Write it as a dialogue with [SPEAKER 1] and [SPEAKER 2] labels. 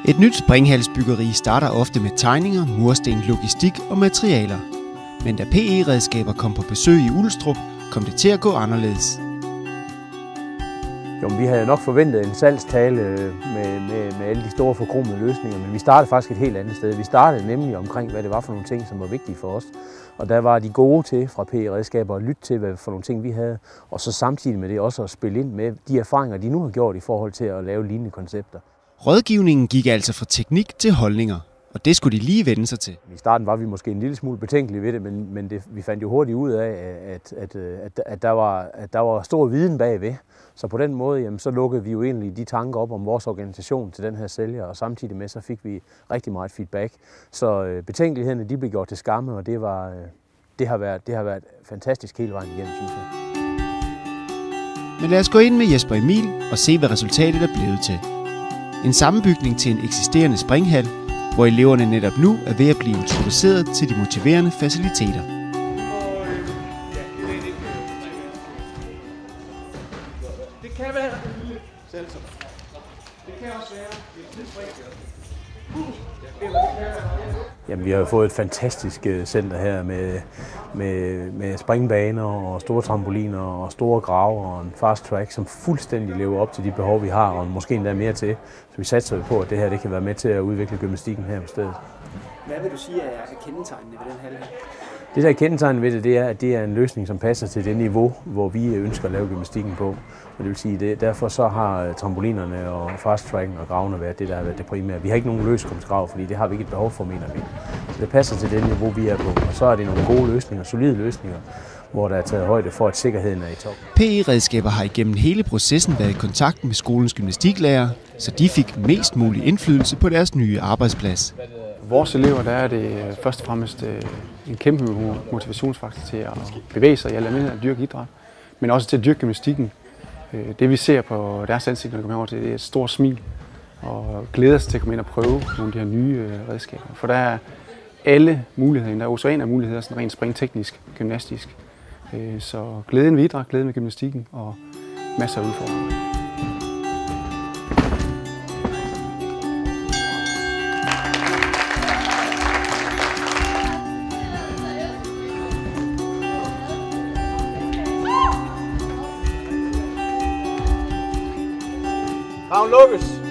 [SPEAKER 1] Et nyt springhalsbyggeri starter ofte med tegninger, mursten, logistik og materialer. Men da PE-redskaber kom på besøg i Ulstrup, kom det til at gå anderledes.
[SPEAKER 2] Jo, vi havde nok forventet en salgstale med alle de store forkromede løsninger, men vi startede faktisk et helt andet sted. Vi startede nemlig omkring, hvad det var for nogle ting, som var vigtige for os. Og der var de gode til fra PE-redskaber at lytte til, hvad for nogle ting vi havde, og så samtidig med det også at spille ind med de erfaringer, de nu har gjort i forhold til at lave lignende koncepter.
[SPEAKER 1] Rådgivningen gik altså fra teknik til holdninger, og det skulle de lige vende sig til.
[SPEAKER 2] I starten var vi måske en lille smule betænkelige ved det, men vi fandt jo hurtigt ud af, at der var stor viden bagved. Så på den måde, jamen, så lukkede vi jo egentlig de tanker op om vores organisation til den her sælger, og samtidig med så fik vi rigtig meget feedback. Så betænkelighederne de blev gjort til skamme, og det har været fantastisk hele vejen igennem, synes jeg.
[SPEAKER 1] Men lad os gå ind med Jesper Emil og se, hvad resultatet er blevet til. En sammenbygning til en eksisterende springhal, hvor eleverne netop nu er ved at blive introduceret til de motiverende faciliteter.
[SPEAKER 3] Det kan være selvsom. Det kan også være et
[SPEAKER 2] Jamen, vi har jo fået et fantastisk center her med springbaner og store trampoliner og store grave og en fast track, som fuldstændig lever op til de behov, vi har, og måske endda mere til. Så vi satser på, at det her det kan være med til at udvikle gymnastikken her på stedet.
[SPEAKER 3] Hvad vil du sige er kendetegnende ved den hal her?
[SPEAKER 2] Det, der er kendetegnende ved det, er, at det er en løsning, som passer til det niveau, hvor vi ønsker at lave gymnastikken på. Og det vil sige, derfor så har trampolinerne og fast tracken og gravene været det, der har været det primære. Vi har ikke nogen løskomstgrav, fordi det har vi ikke et behov for, mener vi. Så det passer til det niveau, vi er på. Og så er det nogle gode løsninger, solide løsninger, hvor der er taget højde for, at sikkerheden er i top.
[SPEAKER 1] PE-redskaber har igennem hele processen været i kontakt med skolens gymnastiklærere, så de fik mest mulig indflydelse på deres nye arbejdsplads.
[SPEAKER 4] Vores elever, der er det først og fremmest en kæmpe motivationsfaktor til at bevæge sig i almindelighed at dyrke idræt, men også til at dyrke gymnastikken. Det vi ser på deres ansigt, når de kommer over til, det er et stort smil og glæder sig til at komme ind og prøve nogle af de her nye redskaber. For der er alle muligheder, der er ocean af muligheder, sådan rent springteknisk, gymnastisk. Så glæden ved idræt, glæden ved gymnastikken og masser af udfordringer.
[SPEAKER 3] Ravn lukkes!